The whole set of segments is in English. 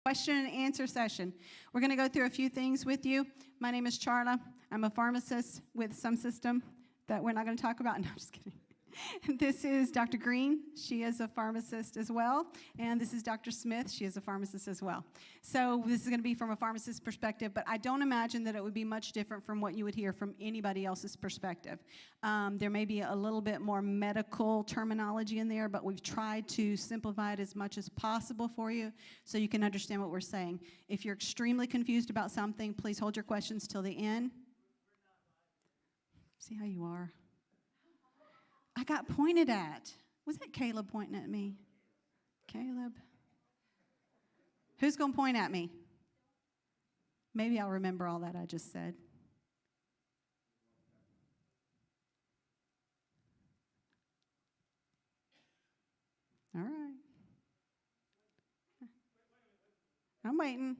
Question and answer session. We're going to go through a few things with you. My name is Charla. I'm a pharmacist with some system that we're not going to talk about. No, I'm just kidding. This is Dr. Green. She is a pharmacist as well. And this is Dr. Smith. She is a pharmacist as well. So this is going to be from a pharmacist's perspective, but I don't imagine that it would be much different from what you would hear from anybody else's perspective. There may be a little bit more medical terminology in there, but we've tried to simplify it as much as possible for you so you can understand what we're saying. If you're extremely confused about something, please hold your questions till the end. See how you are? I got pointed at. Was that Caleb pointing at me? Caleb? Who's going to point at me? Maybe I'll remember all that I just said. All right. I'm waiting.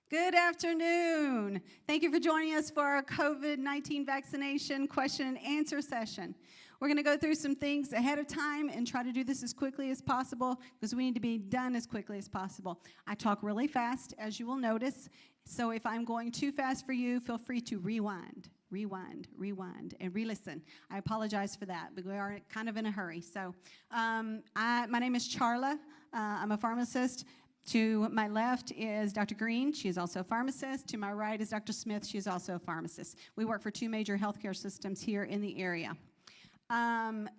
Good afternoon. Thank you for joining us for our COVID-19 vaccination question and answer session. We're going to go through some things ahead of time and try to do this as quickly as possible because we need to be done as quickly as possible. I talk really fast, as you will notice, so if I'm going too fast for you, feel free to rewind, and re-listen. I apologize for that, but we are kind of in a hurry. So my name is Charla. I'm a pharmacist. To my left is Dr. Green. She is also a pharmacist. To my right is Dr. Smith. She is also a pharmacist. We work for two major healthcare systems here in the area.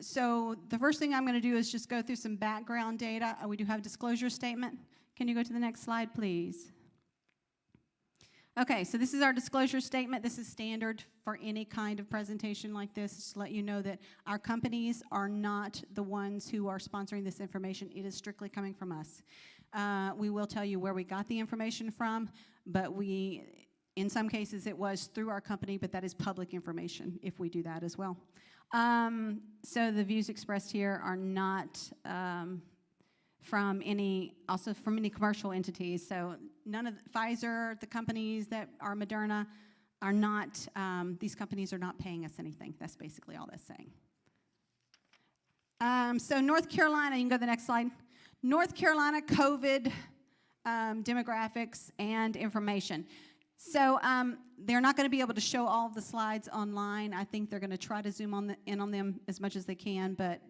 So the first thing I'm going to do is just go through some background data. We do have a disclosure statement. Can you go to the next slide, please? Okay, so this is our disclosure statement. This is standard for any kind of presentation like this, just to let you know that our companies are not the ones who are sponsoring this information. It is strictly coming from us. We will tell you where we got the information from, but in some cases it was through our company, but that is public information if we do that as well. So the views expressed here are not from any commercial entities. So none of Pfizer, the companies that are Moderna, are not, these companies are not paying us anything. That's basically all that's saying. So North Carolina, you can go to the next slide. North Carolina COVID demographics and information. So they're not going to be able to show all of the slides online. I think they're going to try to zoom in on them as much as they can, but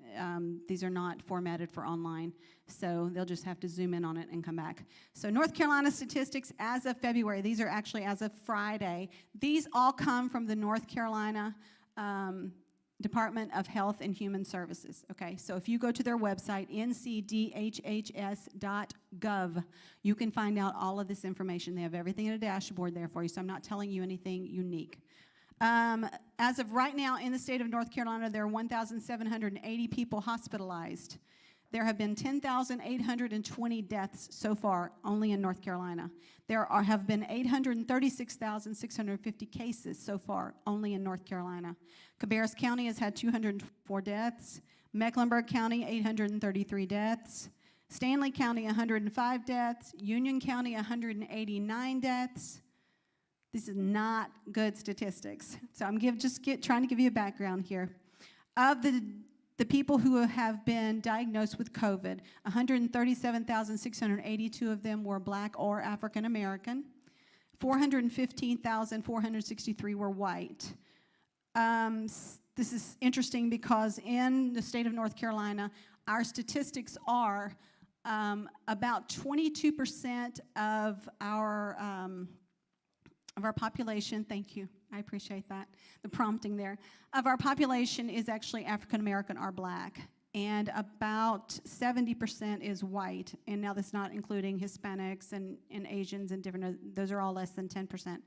these are not formatted for online. So they'll just have to zoom in on it and come back. So North Carolina statistics as of February. These are actually as of Friday. These all come from the North Carolina Department of Health and Human Services, okay? So if you go to their website, ncdhhs.gov, you can find out all of this information. They have everything in a dashboard there for you, so I'm not telling you anything unique. As of right now in the state of North Carolina, there are 1,780 people hospitalized. There have been 10,820 deaths so far, only in North Carolina. There have been 836,650 cases so far, only in North Carolina. Cabarrus County has had 204 deaths. Mecklenburg County, 833 deaths. Stanley County, 105 deaths. Union County, 189 deaths. This is not good statistics. So I'm trying to give you a background here. Of the people who have been diagnosed with COVID, 137,682 of them were Black or African American. 415,463 were white. This is interesting because in the state of North Carolina, our statistics are about 22% of our of our population, thank you, I appreciate that, the prompting there, of our population is actually African American or black, and about 70% is white, and now that's not including Hispanics and Asians and different, those are all less than 10%.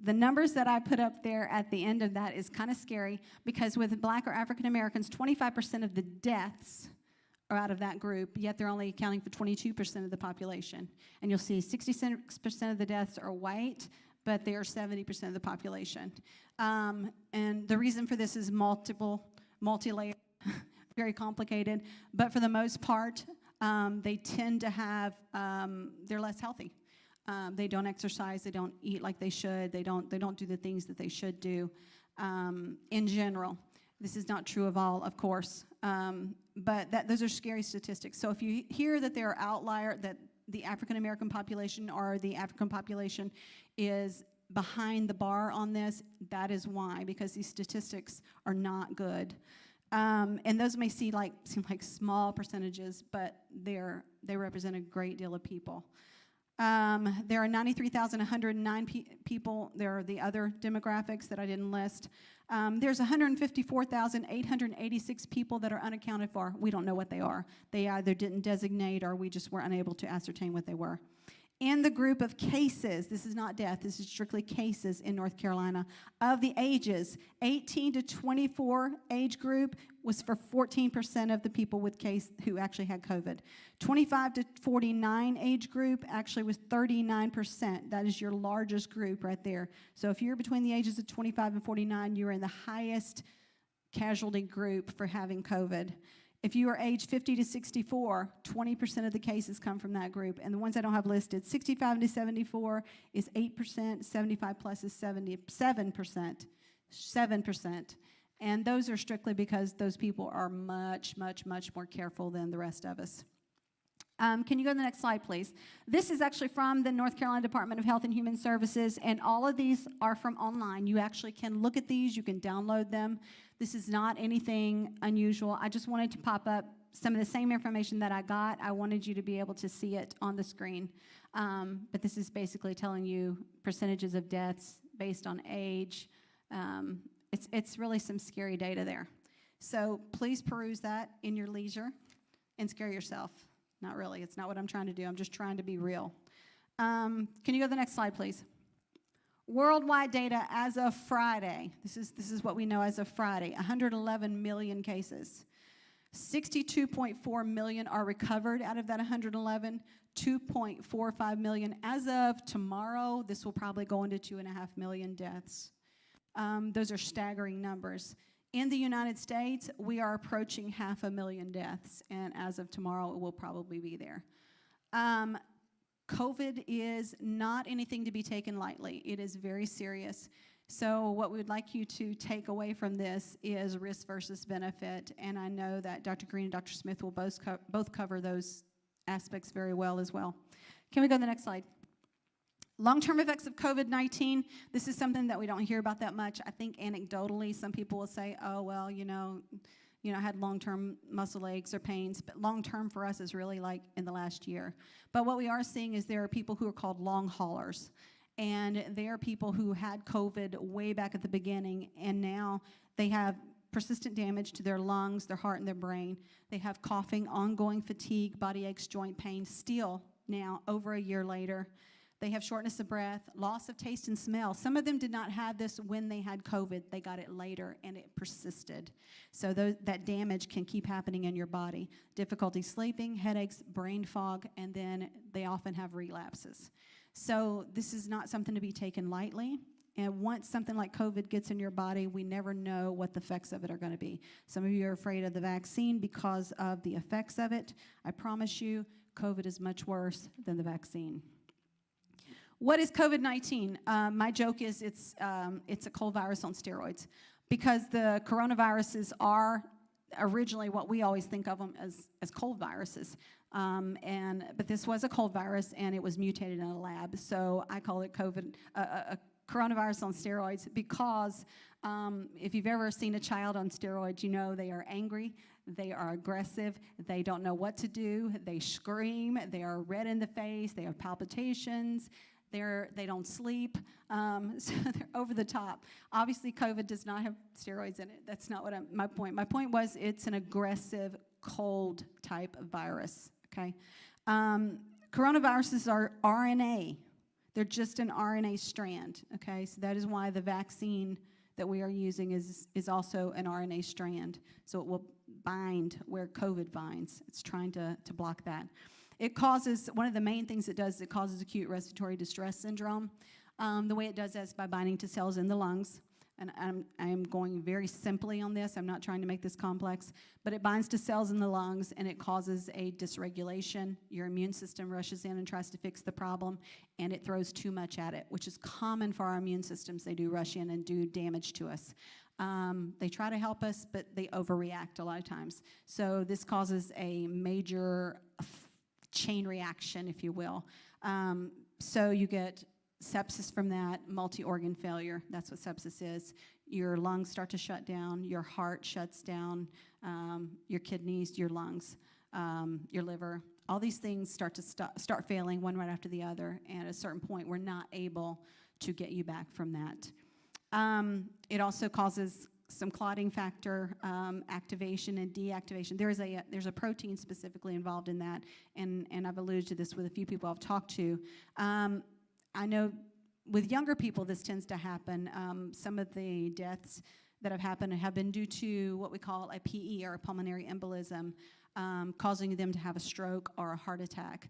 The numbers that I put up there at the end of that is kind of scary, because with black or African Americans, 25% of the deaths are out of that group, yet they're only accounting for 22% of the population. And you'll see 66% of the deaths are white, but they are 70% of the population. And the reason for this is multi-layered, very complicated, but for the most part, they tend to have, they're less healthy. They don't exercise, they don't eat like they should, they don't do the things that they should do in general. This is not true of all, of course, but those are scary statistics. So if you hear that there are outlier, that the African American population or the African population is behind the bar on this, that is why, because these statistics are not good. And those may seem like small percentages, but they represent a great deal of people. There are 93,109 people. There are the other demographics that I didn't list. There's 154,886 people that are unaccounted for. We don't know what they are. They either didn't designate or we just were unable to ascertain what they were. In the group of cases, this is not death, this is strictly cases in North Carolina, of the ages, 18 to 24 age group was for 14% of the people with case who actually had COVID. 25 to 49 age group actually was 39%. That is your largest group right there. So if you're between the ages of 25 and 49, you're in the highest casualty group for having COVID. If you are age 50 to 64, 20% of the cases come from that group. And the ones I don't have listed, 65 to 74 is 8%, 75 plus is 77%. And those are strictly because those people are much, much, much more careful than the rest of us. Can you go to the next slide, please? This is actually from the North Carolina Department of Health and Human Services, and all of these are from online. You actually can look at these. You can download them. This is not anything unusual. I just wanted to pop up some of the same information that I got. I wanted you to be able to see it on the screen. But this is basically telling you percentages of deaths based on age. It's really some scary data there. So please peruse that in your leisure and scare yourself. Not really. It's not what I'm trying to do. I'm just trying to be real. Can you go to the next slide, please? Worldwide data as of Friday. This is what we know as of Friday. 111 million cases. 62.4 million are recovered out of that 111. 2.45 million. As of tomorrow, this will probably go into 2.5 million deaths. Those are staggering numbers. In the United States, we are approaching 500,000 deaths, and as of tomorrow, it will probably be there. COVID is not anything to be taken lightly. It is very serious. So what we would like you to take away from this is risk versus benefit, and I know that Dr. Green and Dr. Smith will both cover those aspects very well as well. Can we go to the next slide? Long-term effects of COVID-19, this is something that we don't hear about that much. I think anecdotally, some people will say, oh, well, I had long-term muscle aches or pains, but long-term for us is really like in the last year. But what we are seeing is there are people who are called long haulers, and they are people who had COVID way back at the beginning, and now they have persistent damage to their lungs, their heart, and their brain. They have coughing, ongoing fatigue, body aches, joint pain, still now over a year later. They have shortness of breath, loss of taste and smell. Some of them did not have this when they had COVID. They got it later, and it persisted. So that damage can keep happening in your body. Difficulty sleeping, headaches, brain fog, and then they often have relapses. So this is not something to be taken lightly. And once something like COVID gets in your body, we never know what the effects of it are going to be. Some of you are afraid of the vaccine because of the effects of it. I promise you, COVID is much worse than the vaccine. What is COVID-19? My joke is it's a cold virus on steroids, because the coronaviruses are originally what we always think of them as cold viruses. But this was a cold virus, and it was mutated in a lab. So I call it a coronavirus on steroids, because if you've ever seen a child on steroids, you know they are angry, they are aggressive, they don't know what to do, they scream, they are red in the face, they have palpitations. They don't sleep, so they're over the top. Obviously, COVID does not have steroids in it. That's not my point. My point was it's an aggressive cold type of virus, okay? Coronaviruses are RNA. They're just an RNA strand, okay? So that is why the vaccine that we are using is also an RNA strand. So it will bind where COVID binds. It's trying to block that. It causes, one of the main things it does, it causes acute respiratory distress syndrome. The way it does that is by binding to cells in the lungs. And I'm going very simply on this. I'm not trying to make this complex. But it binds to cells in the lungs, and it causes a dysregulation. Your immune system rushes in and tries to fix the problem, and it throws too much at it, which is common for our immune systems. They do rush in and do damage to us. They try to help us, but they overreact a lot of times. So this causes a major chain reaction, if you will. So you get sepsis from that, multi-organ failure. That's what sepsis is. Your lungs start to shut down, your heart shuts down, your kidneys, your lungs, your liver. All these things start failing one right after the other, and at a certain point, we're not able to get you back from that. It also causes some clotting factor activation and deactivation. There's a protein specifically involved in that, and I've alluded to this with a few people I've talked to. I know with younger people this tends to happen. Some of the deaths that have happened have been due to what we call a PE, or a pulmonary embolism, causing them to have a stroke or a heart attack.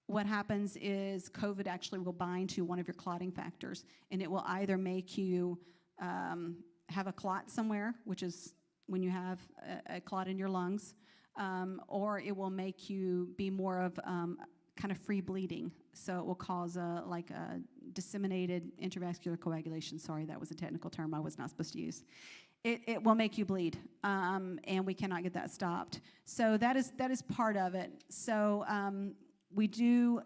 What happens is COVID actually will bind to one of your clotting factors, and it will either make you have a clot somewhere, which is when you have a clot in your lungs, or it will make you be more of kind of free bleeding. So it will cause like a disseminated intravascular coagulation. Sorry, that was a technical term I was not supposed to use. It will make you bleed, and we cannot get that stopped. So that is part of it. So we do,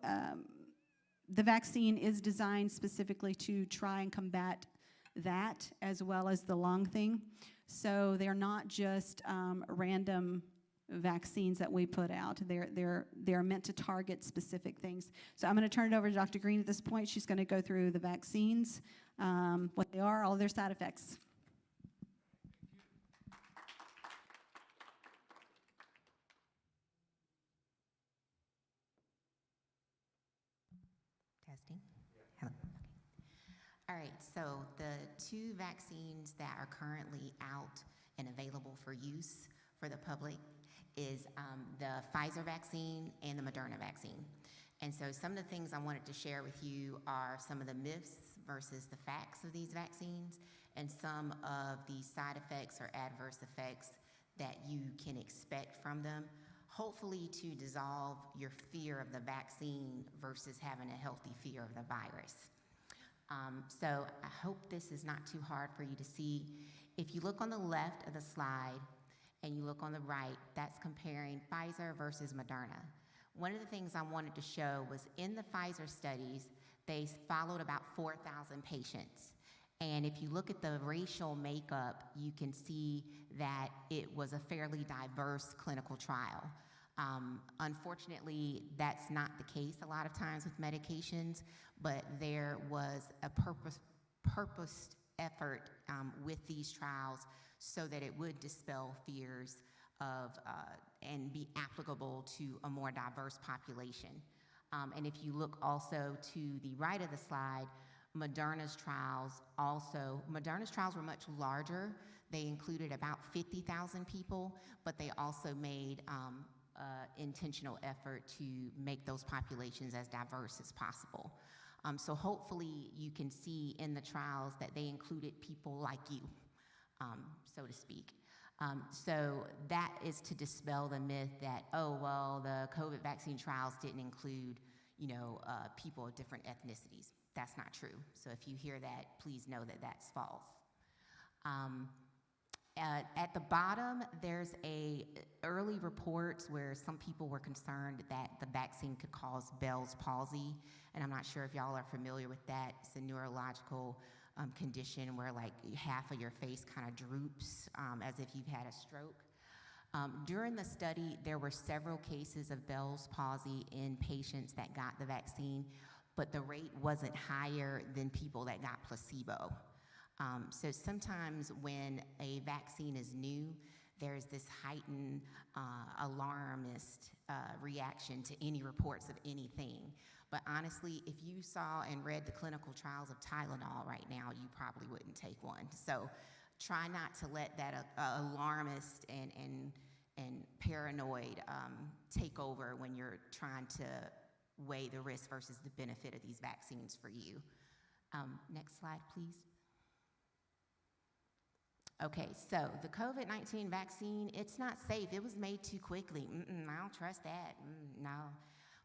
the vaccine is designed specifically to try and combat that as well as the lung thing. So they're not just random vaccines that we put out. They're meant to target specific things. So I'm going to turn it over to Dr. Green at this point. She's going to go through the vaccines, what they are, all their side effects. Testing. Hello. Okay. All right, so the two vaccines that are currently out and available for use for the public is the Pfizer vaccine and the Moderna vaccine. And so some of the things I wanted to share with you are some of the myths versus the facts of these vaccines, and some of the side effects or adverse effects that you can expect from them, hopefully to dissolve your fear of the vaccine versus having a healthy fear of the virus. So I hope this is not too hard for you to see. If you look on the left of the slide and you look on the right, that's comparing Pfizer versus Moderna. One of the things I wanted to show was in the Pfizer studies, they followed about 4,000 patients. And if you look at the racial makeup, you can see that it was a fairly diverse clinical trial. Unfortunately, that's not the case a lot of times with medications, but there was a purposed effort with these trials so that it would dispel fears of and be applicable to a more diverse population. And if you look also to the right of the slide, Moderna's trials were much larger. They included about 50,000 people, but they also made intentional effort to make those populations as diverse as possible. So hopefully you can see in the trials that they included people like you, so to speak. So that is to dispel the myth that, oh, well, the COVID vaccine trials didn't include, people of different ethnicities. That's not true. So if you hear that, please know that that's false. At the bottom, there's early reports where some people were concerned that the vaccine could cause Bell's palsy, and I'm not sure if y'all are familiar with that. It's a neurological condition where like half of your face kind of droops as if you've had a stroke. During the study, there were several cases of Bell's palsy in patients that got the vaccine, but the rate wasn't higher than people that got placebo. So sometimes when a vaccine is new, there's this heightened alarmist reaction to any reports of anything. But honestly, if you saw and read the clinical trials of Tylenol right now, you probably wouldn't take one. So try not to let that alarmist and paranoid take over when you're trying to weigh the risk versus the benefit of these vaccines for you. Next slide, please. Okay, so the COVID-19 vaccine, it's not safe. It was made too quickly. I don't trust that. No.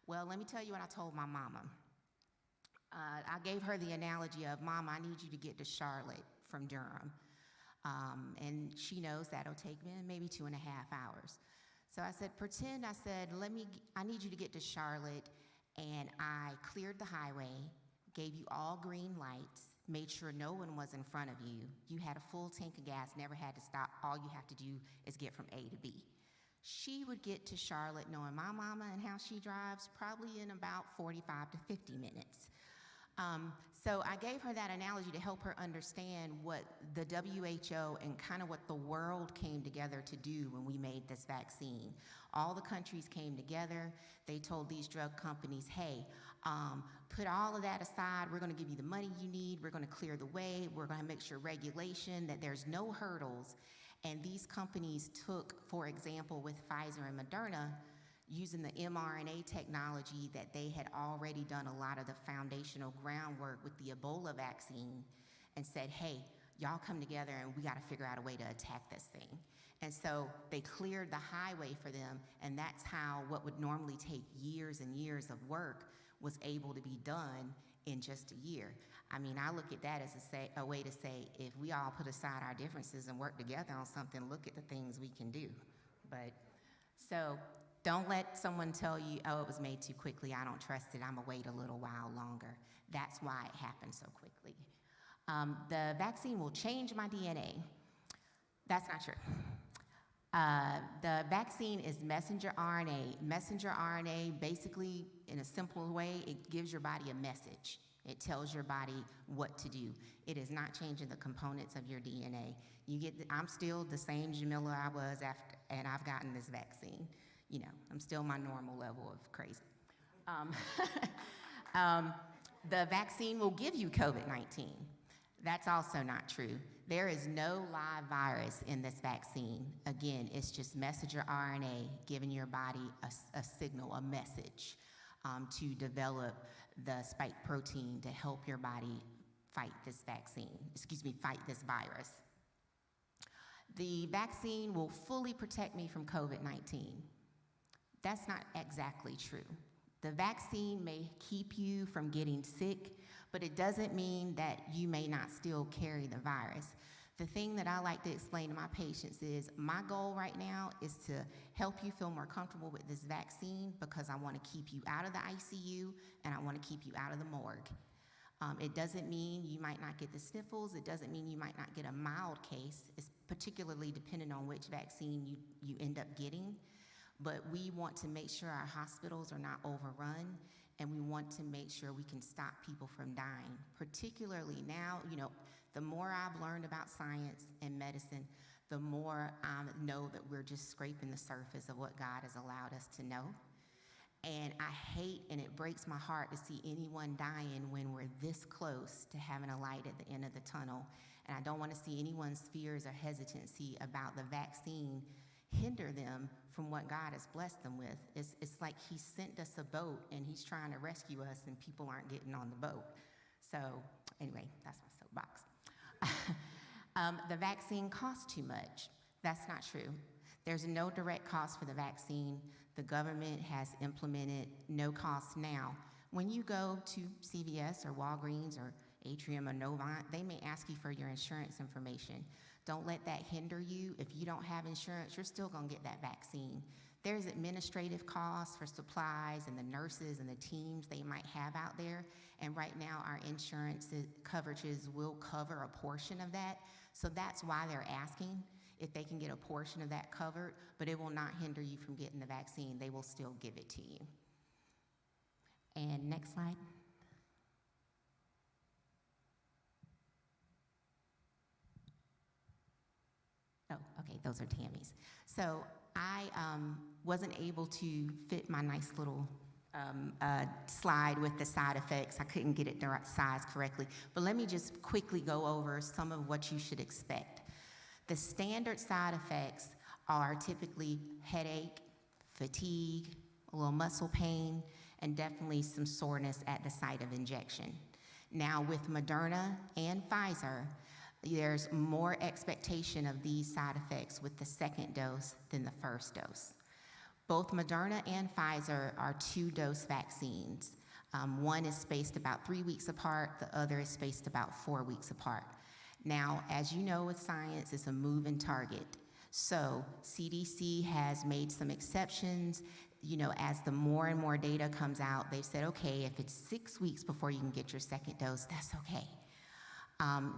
Well, let me tell you what I told my mama. I gave her the analogy of, Mama, I need you to get to Charlotte from Durham. And she knows that'll take me maybe 2.5 hours. So I said, I need you to get to Charlotte, and I cleared the highway, gave you all green lights, made sure no one was in front of you. You had a full tank of gas, never had to stop. All you have to do is get from A to B. She would get to Charlotte, knowing my mama and how she drives, probably in about 45 to 50 minutes. So I gave her that analogy to help her understand what the WHO and kind of what the world came together to do when we made this vaccine. All the countries came together. They told these drug companies, hey, put all of that aside. We're going to give you the money you need. We're going to clear the way. We're going to make sure regulation, that there's no hurdles. And these companies took, for example, with Pfizer and Moderna, using the mRNA technology that they had already done a lot of the foundational groundwork with the Ebola vaccine, and said, hey, y'all come together and we got to figure out a way to attack this thing. And so they cleared the highway for them, and that's how what would normally take years and years of work was able to be done in just a year. I mean, I look at that as a way to say, if we all put aside our differences and work together on something, look at the things we can do. But, so, don't let someone tell you, oh, it was made too quickly, I don't trust it, I'm gonna wait a little while longer. That's why it happened so quickly. The vaccine will change my DNA. That's not true. The vaccine is messenger RNA. Messenger RNA, basically, in a simple way, it gives your body a message. It tells your body what to do. It is not changing the components of your DNA. I'm still the same Jamilah I was after, and I've gotten this vaccine. You know, I'm still my normal level of crazy. The vaccine will give you COVID-19. That's also not true. There is no live virus in this vaccine. Again, it's just messenger RNA giving your body a signal, a message to develop the spike protein to help your body fight this fight this virus. The vaccine will fully protect me from COVID-19. That's not exactly true. The vaccine may keep you from getting sick, but it doesn't mean that you may not still carry the virus. The thing that I like to explain to my patients is, my goal right now is to help you feel more comfortable with this vaccine, because I want to keep you out of the ICU and I want to keep you out of the morgue. It doesn't mean you might not get the sniffles. It doesn't mean you might not get a mild case. It's particularly dependent on which vaccine you end up getting. But we want to make sure our hospitals are not overrun, and we want to make sure we can stop people from dying. Particularly now, you know, the more I've learned about science and medicine, the more I know that we're just scraping the surface of what God has allowed us to know. And I hate, and it breaks my heart to see anyone dying when we're this close to having a light at the end of the tunnel. And I don't want to see anyone's fears or hesitancy about the vaccine hinder them from what God has blessed them with. It's like He sent us a boat and He's trying to rescue us, and people aren't getting on the boat. So anyway, that's my soapbox. The vaccine costs too much. That's not true. There's no direct cost for the vaccine. The government has implemented no cost now. When you go to CVS or Walgreens or Atrium or Novant, they may ask you for your insurance information. Don't let that hinder you. If you don't have insurance, you're still gonna get that vaccine. There's administrative costs for supplies and the nurses and the teams they might have out there. And right now, our insurance coverages will cover a portion of that. So that's why they're asking if they can get a portion of that covered, but it will not hinder you from getting the vaccine. They will still give it to you. And next slide. Okay, those are Tammy's. So I wasn't able to fit my nice little slide with the side effects. I couldn't get it the right size correctly. But let me just quickly go over some of what you should expect. The standard side effects are typically headache, fatigue, a little muscle pain, and definitely some soreness at the site of injection. Now, with Moderna and Pfizer, there's more expectation of these side effects with the second dose than the first dose. Both Moderna and Pfizer are 2-dose vaccines. One is spaced about 3 weeks apart, the other is spaced about 4 weeks apart. Now, as you know with science, it's a moving target. So CDC has made some exceptions. You know, as the more and more data comes out, they've said, okay, if it's 6 weeks before you can get your second dose, that's okay.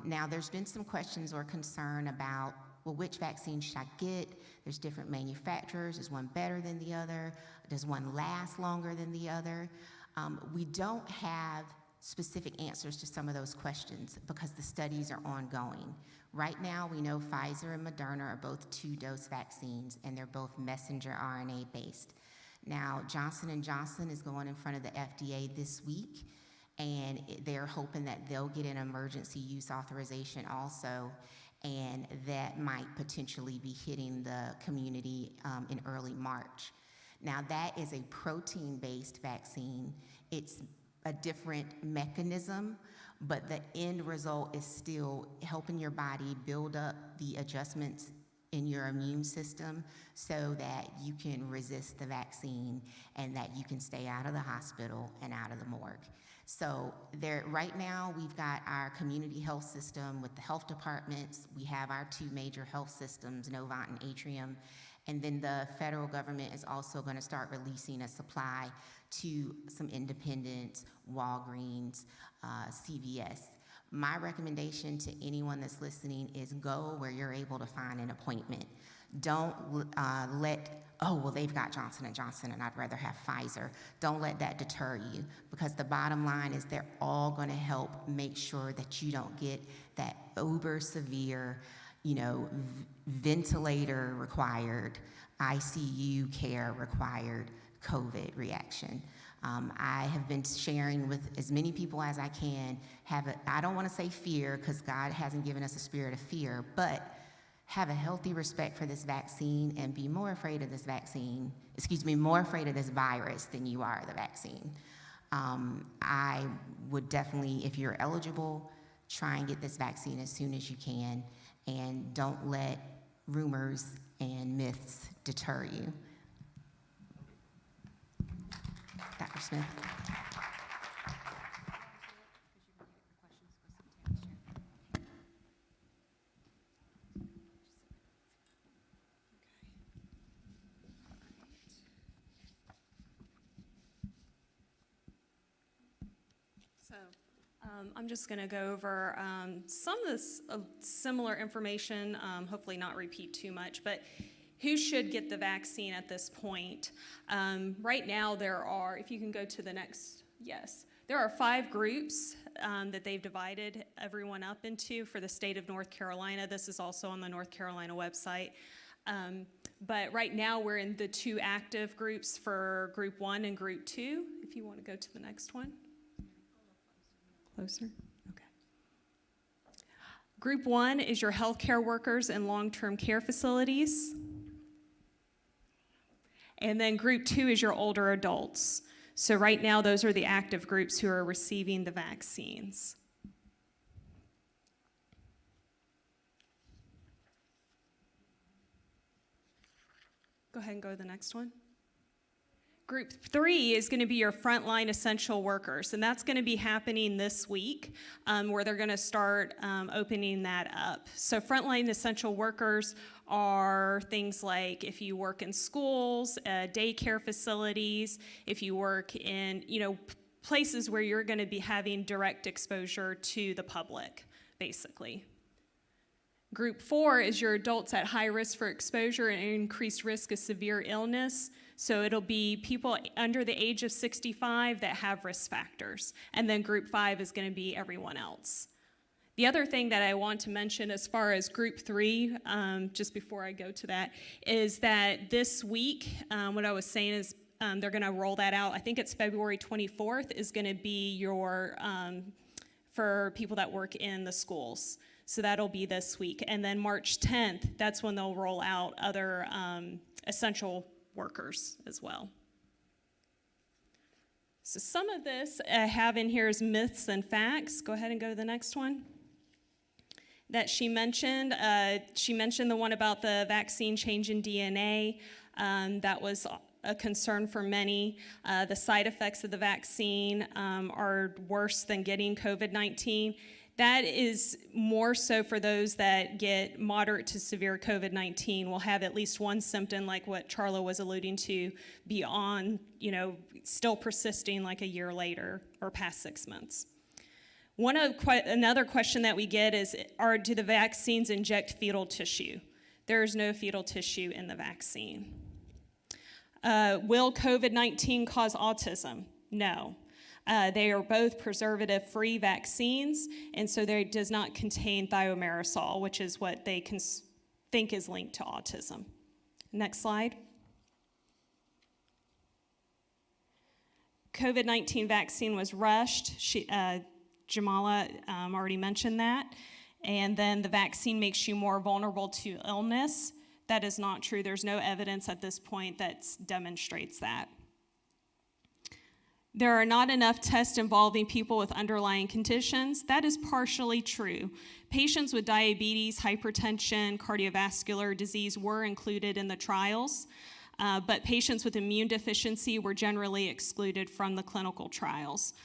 Now, there's been some questions or concern about, well, which vaccine should I get? There's different manufacturers. Is one better than the other? Does one last longer than the other? We don't have specific answers to some of those questions because the studies are ongoing. Right now, we know Pfizer and Moderna are both 2-dose vaccines, and they're both messenger RNA based. Now, Johnson & Johnson is going in front of the FDA this week, and they're hoping that they'll get an emergency use authorization also, and that might potentially be hitting the community in early March. Now, that is a protein-based vaccine. It's a different mechanism, but the end result is still helping your body build up the adjustments in your immune system so that you can resist the vaccine and that you can stay out of the hospital and out of the morgue. So right now, we've got our community health system with the health departments. We have our 2 major health systems, Novant and Atrium. And then the federal government is also going to start releasing a supply to some independents, Walgreens, CVS. My recommendation to anyone that's listening is go where you're able to find an appointment. Don't well, they've got Johnson & Johnson and I'd rather have Pfizer. Don't let that deter you, because the bottom line is they're all gonna help make sure that you don't get that uber severe, ventilator required, ICU care required COVID reaction. I have been sharing with as many people as I can, I don't wanna say fear, because God hasn't given us a spirit of fear, but have a healthy respect for this vaccine and be more afraid of this more afraid of this virus than you are the vaccine. I would definitely, if you're eligible, try and get this vaccine as soon as you can, and don't let rumors and myths deter you. Dr. Smith. I'm just going to go over some of this similar information, hopefully not repeat too much, but who should get the vaccine at this point? Right now there are, if you can go to the next, yes, there are 5 groups that they've divided everyone up into for the state of North Carolina. This is also on the North Carolina website. But right now we're in the 2 active groups for group 1 and group 2. If you want to go to the next one. Closer? Okay. Group 1 is your healthcare workers and long-term care facilities. And then group 2 is your older adults. So right now, those are the active groups who are receiving the vaccines. Go ahead and go to the next one. Group 3 is going to be your frontline essential workers, and that's going to be happening this week, where they're going to start opening that up. So frontline essential workers are things like if you work in schools, daycare facilities, if you work in, places where you're going to be having direct exposure to the public, basically. Group 4 is your adults at high risk for exposure and increased risk of severe illness. So it'll be people under the age of 65 that have risk factors. And then group 5 is going to be everyone else. The other thing that I want to mention as far as group 3, just before I go to that, is that this week, what I was saying is they're going to roll that out. I think it's February 24th is going to be your, for people that work in the schools. So that'll be this week. And then March 10th, that's when they'll roll out other essential workers as well. So some of this I have in here is myths and facts. Go ahead and go to the next one. That she mentioned the one about the vaccine change in DNA. That was a concern for many. The side effects of the vaccine are worse than getting COVID-19. That is more so for those that get moderate to severe COVID-19, will have at least one symptom, like what Charla was alluding to, beyond, still persisting like a year later or past 6 months. Another question that we get is, do the vaccines inject fetal tissue? There is no fetal tissue in the vaccine. Will COVID-19 cause autism? No. They are both preservative-free vaccines, and so they does not contain thiomerisol, which is what they think is linked to autism. Next slide. COVID-19 vaccine was rushed. Jamilah already mentioned that. And then the vaccine makes you more vulnerable to illness. That is not true. There's no evidence at this point that demonstrates that. There are not enough tests involving people with underlying conditions. That is partially true. Patients with diabetes, hypertension, cardiovascular disease were included in the trials, but patients with immune deficiency were generally excluded from the clinical trials.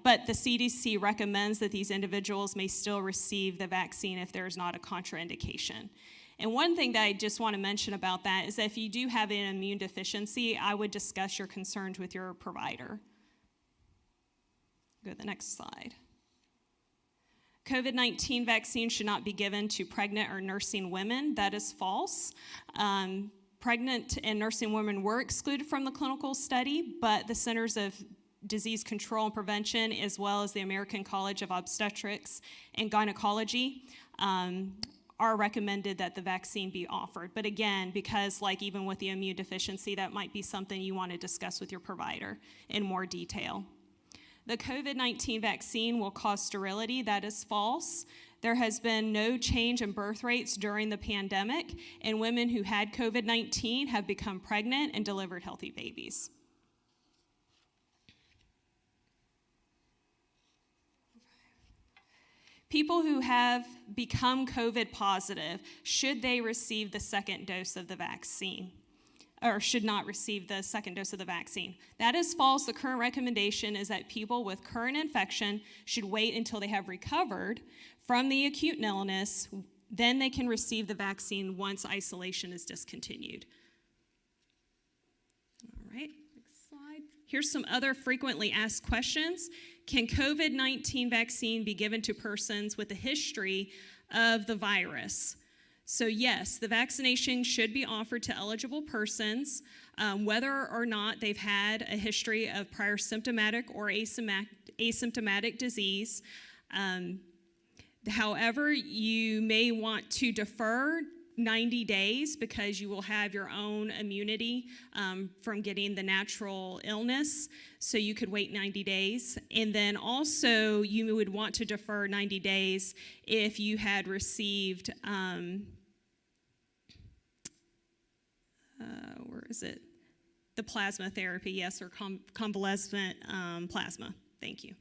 But the CDC recommends that these individuals may still receive the vaccine if there is not a contraindication. And one thing that I just want to mention about that is that if you do have an immune deficiency, I would discuss your concerns with your provider. Go to the next slide. COVID-19 vaccine should not be given to pregnant or nursing women. That is false. Pregnant and nursing women were excluded from the clinical study, but the Centers of Disease Control and Prevention, as well as the American College of Obstetrics and Gynecology, are recommended that the vaccine be offered. But again, because like even with the immune deficiency, that might be something you want to discuss with your provider in more detail. The COVID-19 vaccine will cause sterility. That is false. There has been no change in birth rates during the pandemic, and women who had COVID-19 have become pregnant and delivered healthy babies. People who have become COVID positive, should they receive the second dose of the vaccine? Or should not receive the second dose of the vaccine? That is false. The current recommendation is that people with current infection should wait until they have recovered from the acute illness, then they can receive the vaccine once isolation is discontinued. All right, next slide. Here's some other frequently asked questions. Can COVID-19 vaccine be given to persons with a history of the virus? So yes, the vaccination should be offered to eligible persons, whether or not they've had a history of prior symptomatic or asymptomatic disease. However, you may want to defer 90 days because you will have your own immunity from getting the natural illness, so you could wait 90 days. And then also you would want to defer 90 days if you had received, the plasma therapy, yes, or convalescent plasma. Thank you.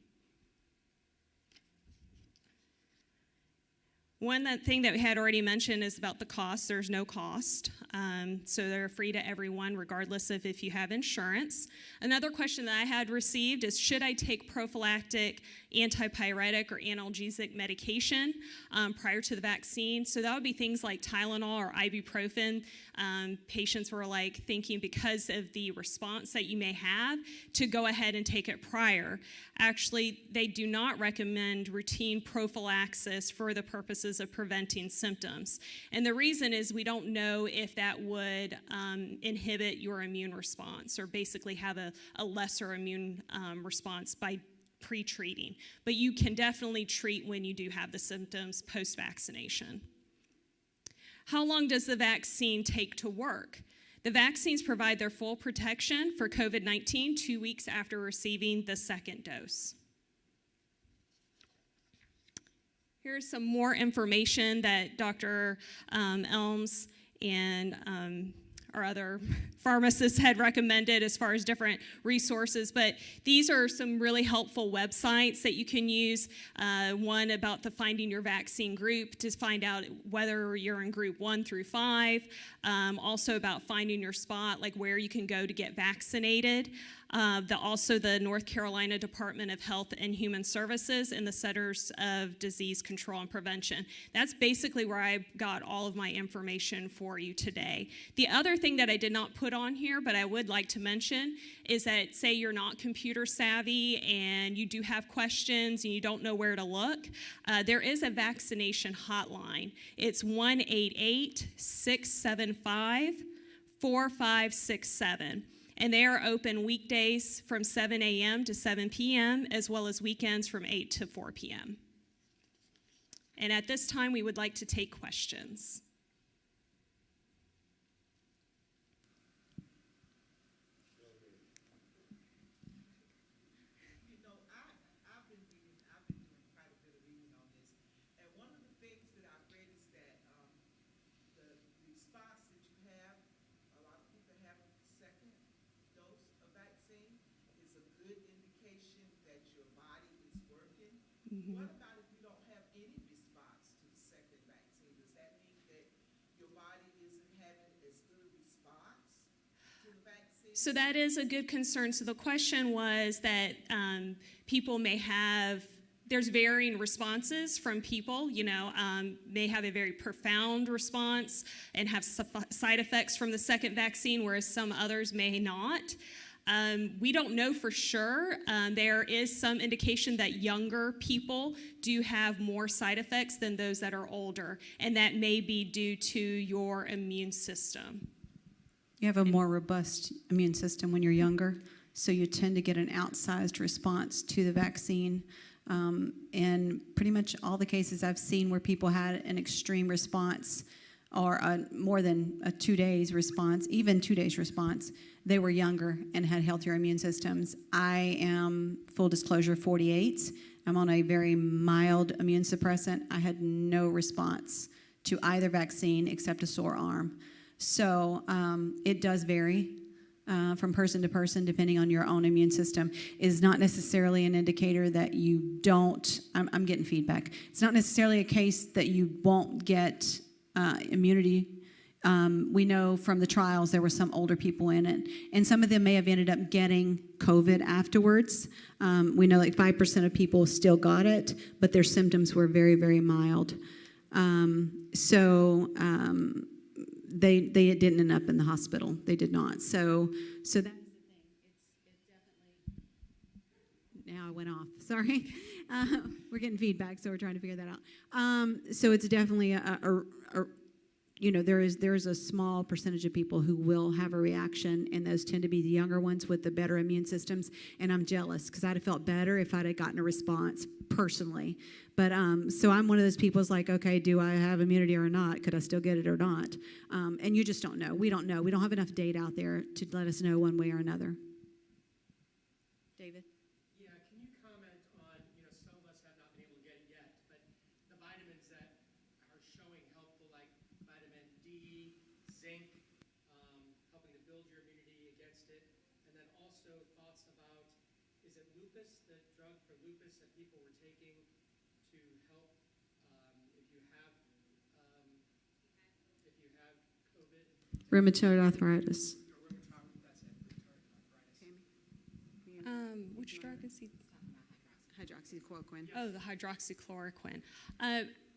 One thing that we had already mentioned is about the cost. There's no cost, so they're free to everyone, regardless of if you have insurance. Another question that I had received is, should I take prophylactic antipyretic or analgesic medication prior to the vaccine? So that would be things like Tylenol or ibuprofen. Patients were thinking because of the response that you may have to go ahead and take it prior. Actually, they do not recommend routine prophylaxis for the purposes of preventing symptoms. And the reason is we don't know if that would inhibit your immune response or basically have a lesser immune response by pre-treating. But you can definitely treat when you do have the symptoms post-vaccination. How long does the vaccine take to work? The vaccines provide their full protection for COVID-19 2 weeks after receiving the second dose. Here's some more information that Dr. Elms and our other pharmacists had recommended as far as different resources, but these are some really helpful websites that you can use. One about the finding your vaccine group to find out whether you're in group 1 through 5. Also about finding your spot, like where you can go to get vaccinated. Also the North Carolina Department of Health and Human Services and the Centers of Disease Control and Prevention. That's basically where I got all of my information for you today. The other thing that I did not put on here, but I would like to mention, is that say you're not computer savvy and you do have questions and you don't know where to look, there is a vaccination hotline. It's 1-888-675-4567. And they are open weekdays from 7 a.m. to 7 p.m., as well as weekends from 8 to 4 p.m. And at this time, we would like to take questions. You know, I've been doing quite a bit of reading on this, and one of the things that I've read is that the response that you have, a lot of people have a second dose of vaccine, is a good indication that your body is working. Mm-hmm. What about if you don't have any response to the second vaccine? Does that mean that your body isn't having as good a response to the vaccine? So that is a good concern. So the question was that people may have, there's varying responses from people, may have a very profound response and have side effects from the second vaccine, whereas some others may not. We don't know for sure. There is some indication that younger people do have more side effects than those that are older, and that may be due to your immune system. You have a more robust immune system when you're younger, so you tend to get an outsized response to the vaccine. And pretty much all the cases I've seen where people had an extreme response or more than a 2 days response, even 2 days response, they were younger and had healthier immune systems. I am, full disclosure, 48. I'm on a very mild immune suppressant. I had no response to either vaccine except a sore arm. So it does vary from person to person depending on your own immune system. Is not necessarily an indicator that you don't, I'm getting feedback. It's not necessarily a case that you won't get immunity. We know from the trials there were some older people in it, and some of them may have ended up getting COVID afterwards. We know like 5% of people still got it, but their symptoms were very, very mild. They didn't end up in the hospital. They did not. So that's the thing. It's definitely. Now I went off. Sorry. We're getting feedback, so we're trying to figure that out. So it's definitely there is a small percentage of people who will have a reaction, and those tend to be the younger ones with the better immune systems. And I'm jealous because I'd have felt better if I'd have gotten a response personally. But so I'm one of those people who's like, okay, do I have immunity or not? Could I still get it or not? And you just don't know. We don't know. We don't have enough data out there to let us know one way or another. David? Yeah, can you comment on, some of us have not been able to get it yet, but the vitamins that are showing helpful, like vitamin D, zinc, helping to build your immunity against it, and then also thoughts about, is it lupus, the drug for lupus that people were taking to help if you have COVID? Rheumatoid arthritis. Which drug is he? Hydroxychloroquine. Oh, the hydroxychloroquine.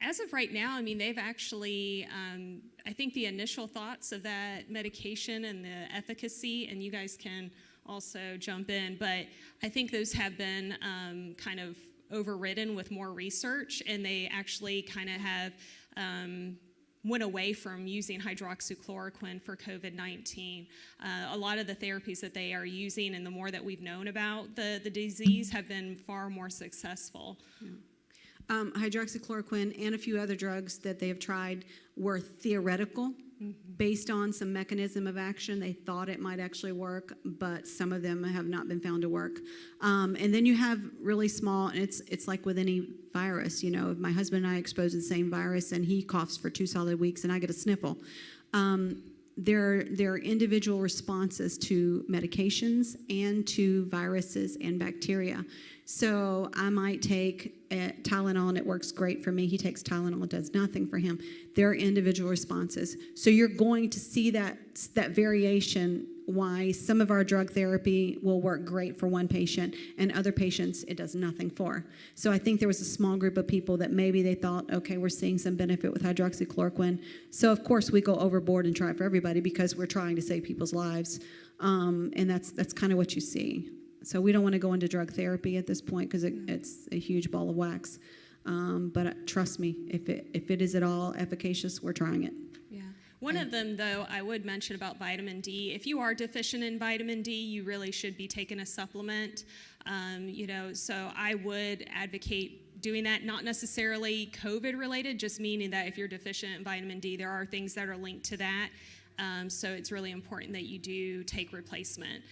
As of right now, they've actually, I think the initial thoughts of that medication and the efficacy, and you guys can also jump in, but I think those have been kind of overridden with more research, and they actually kind of have went away from using hydroxychloroquine for COVID-19. A lot of the therapies that they are using, and the more that we've known about the disease, have been far more successful. Hydroxychloroquine and a few other drugs that they have tried were theoretical, based on some mechanism of action. They thought it might actually work, but some of them have not been found to work. And then you have really small, and it's like with any virus, you know, my husband and I exposed to the same virus and he coughs for 2 solid weeks and I get a sniffle. There are individual responses to medications and to viruses and bacteria. So I might take Tylenol and it works great for me. He takes Tylenol, it does nothing for him. There are individual responses. So you're going to see that variation, why some of our drug therapy will work great for one patient and other patients it does nothing for. So I think there was a small group of people that maybe they thought, okay, we're seeing some benefit with hydroxychloroquine. So of course we go overboard and try it for everybody because we're trying to save people's lives. And that's kind of what you see. So we don't want to go into drug therapy at this point because it's a huge ball of wax. But trust me, if it is at all efficacious, we're trying it. Yeah. One of them, though, I would mention about vitamin D. If you are deficient in vitamin D, you really should be taking a supplement. So I would advocate doing that, not necessarily COVID related, just meaning that if you're deficient in vitamin D, there are things that are linked to that. So it's really important that you do take replacement.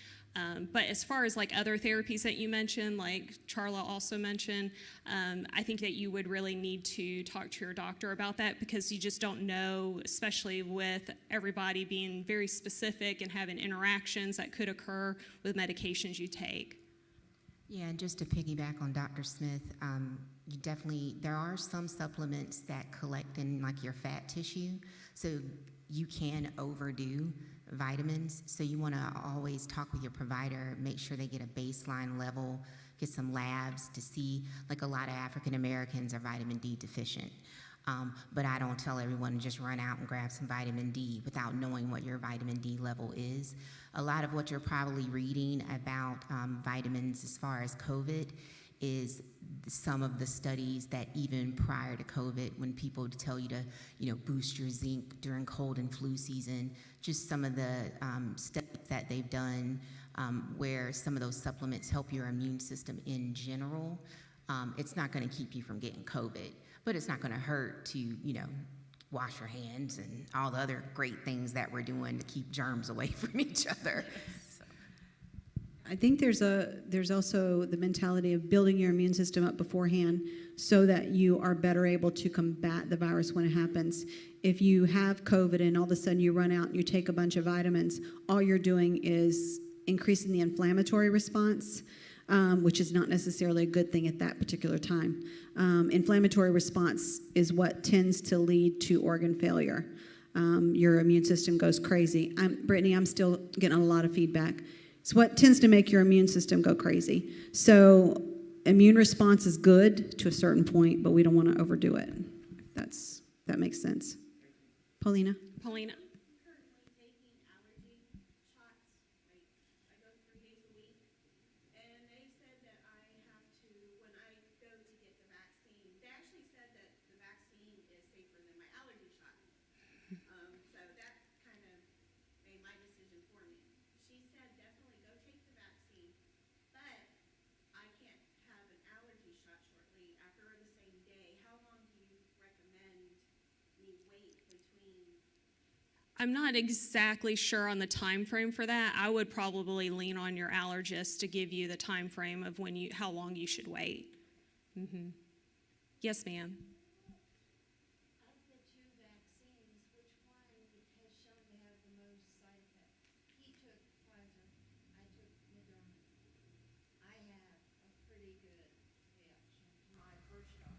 But as far as like other therapies that you mentioned, like Charla also mentioned, I think that you would really need to talk to your doctor about that because you just don't know, especially with everybody being very specific and having interactions that could occur with medications you take. Yeah, and just to piggyback on Dr. Smith, there are some supplements that collect in like your fat tissue, so you can overdo vitamins, so you want to always talk with your provider, make sure they get a baseline level, get some labs to see, like a lot of African Americans are vitamin D deficient. But I don't tell everyone to just run out and grab some vitamin D without knowing what your vitamin D level is. A lot of what you're probably reading about vitamins as far as COVID is some of the studies that even prior to COVID, when people tell you to, boost your zinc during cold and flu season, just some of the studies that they've done where some of those supplements help your immune system in general. It's not going to keep you from getting COVID, but it's not going to hurt to, wash your hands and all the other great things that we're doing to keep germs away from each other. I think there's also the mentality of building your immune system up beforehand so that you are better able to combat the virus when it happens. If you have COVID and all of a sudden you run out and you take a bunch of vitamins, all you're doing is increasing the inflammatory response, which is not necessarily a good thing at that particular time. Inflammatory response is what tends to lead to organ failure. Your immune system goes crazy. Brittany, I'm still getting a lot of feedback. It's what tends to make your immune system go crazy. So immune response is good to a certain point, but we don't want to overdo it. That makes sense. Paulina? Paulina? Currently taking allergy shots. I go 3 days a week. And they said that I have to, when I go to get the vaccine, they actually said that the vaccine is safer than my allergy shot. So that kind of made my decision for me. She said definitely go take the vaccine, but I can't have an allergy shot shortly after or the same day. How long do you recommend me wait between? I'm not exactly sure on the time frame for that. I would probably lean on your allergist to give you the time frame of how long you should wait. Mm-hmm. Yes, ma'am. Of the 2 vaccines, which one has shown to have the most side effects? He took Pfizer, I took Moderna. I have a pretty good reaction to my first shot.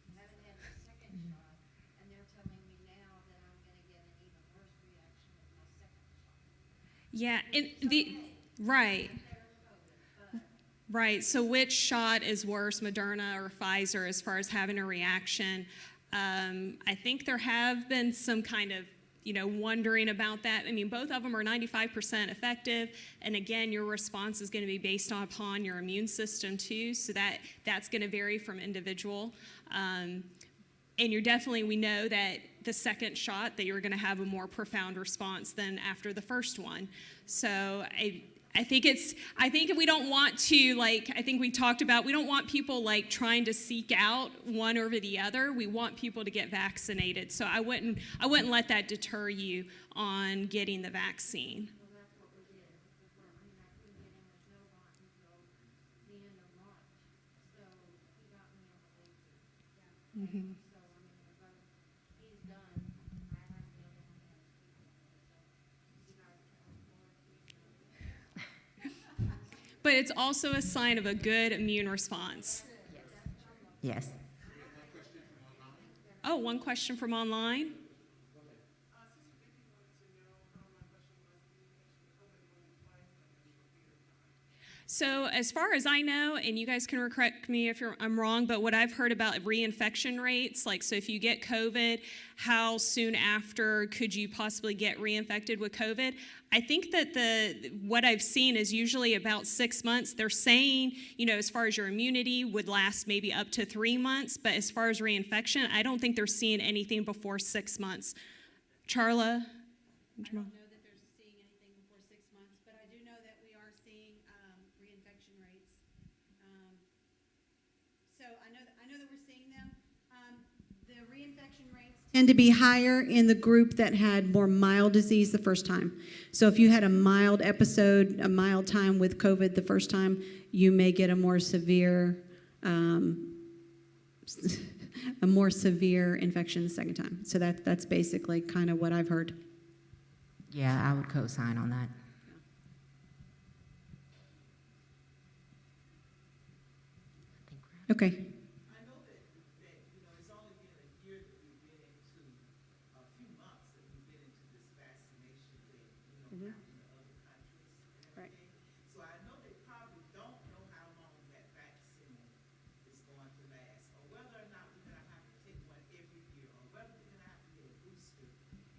I haven't had the second shot, and they're telling me now that I'm going to get an even worse reaction with my second shot. Yeah, right. Right, so which shot is worse, Moderna or Pfizer, as far as having a reaction? I think there have been some kind of, wondering about that. I mean, both of them are 95% effective, and again, your response is going to be based upon your immune system too, so that's going to vary from individual. And we know that the second shot that you're going to have a more profound response than after the first one. So I think we don't want to, like, I think we talked about, we don't want people like trying to seek out one over the other. We want people to get vaccinated. So I wouldn't let that deter you on getting the vaccine. Well, that's what we did. Before, I mean, I couldn't get in with no bot until the end of March. So he got me in the late June. Mm-hmm. So, I mean, but he's done. I haven't been able to speak with him. So you guys can look forward to it. But it's also a sign of a good immune response. Yes. Oh, one question from online. So as far as I know, and you guys can correct me if I'm wrong, but what I've heard about reinfection rates, like so if you get COVID, how soon after could you possibly get reinfected with COVID? I think that what I've seen is usually about 6 months. They're saying, as far as your immunity would last maybe up to 3 months, but as far as reinfection, I don't think they're seeing anything before 6 months. Charla? I don't know that they're seeing anything before 6 months, but I do know that we are seeing reinfection rates. So I know that we're seeing them. The reinfection rates tend to be higher in the group that had more mild disease the first time. So if you had a mild episode, a mild time with COVID the first time, you may get a more severe infection the second time. So that's basically kind of what I've heard. Yeah, I would co-sign on that. Okay. I know that it's only been a year that we've been into, a few months that we've been into this vaccination thing, back in the other countries and Right. everything. So I know they probably don't know how long that vaccine is going to last, or whether or not we're gonna have to take one every year, or whether we're gonna have to get a booster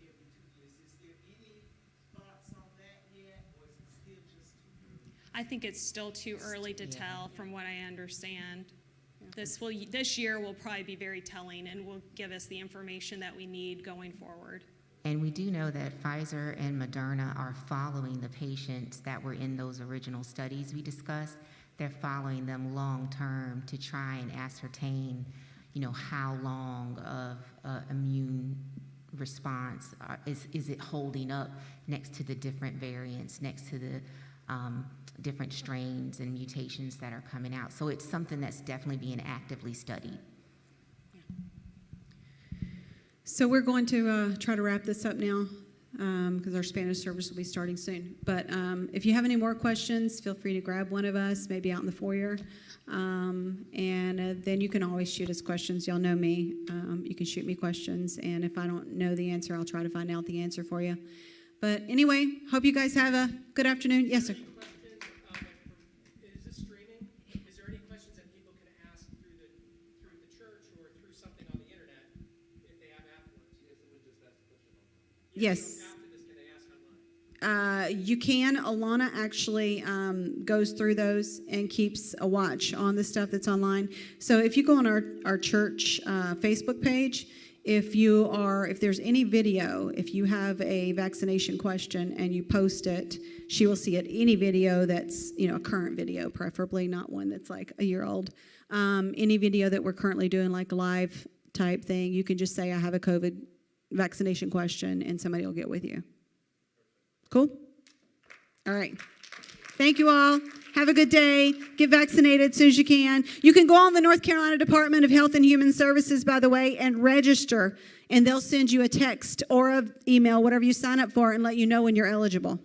every 2 years. Is there any thoughts on that yet, or is it still just too early? I think it's still too early to Yeah. tell from what I understand. This year will probably be very telling and will give us the information that we need going forward. And we do know that Pfizer and Moderna are following the patients that were in those original studies we discussed. They're following them long-term to try and ascertain, how long of immune response is it holding up next to the different variants, next to the different strains and mutations that are coming out. So it's something that's definitely being actively studied. So we're going to try to wrap this up now because our Spanish service will be starting soon. But if you have any more questions, feel free to grab one of us, maybe out in the foyer. And then you can always shoot us questions. Y'all know me. You can shoot me questions. And if I don't know the answer, I'll try to find out the answer for you. But anyway, hope you guys have a good afternoon. Yes, sir. Is this streaming? Is there any questions that people can ask through the church or through something on the internet if they have afterwards? Yes, someone just asked a question online. Yes. After this, can they ask online? You can. Alana actually goes through those and keeps a watch on the stuff that's online. So if you go on our church Facebook page, if there's any video, if you have a vaccination question and you post it, she will see it. Any video that's a current video, preferably not one that's like a year old. Any video that we're currently doing, like a live type thing, you can just say I have a COVID vaccination question, and somebody will get with you. Cool? All right. Thank you all. Have a good day. Get vaccinated as soon as you can. You can go on the North Carolina Department of Health and Human Services, by the way, and register, and they'll send you a text or an email, whatever you sign up for, and let you know when you're eligible.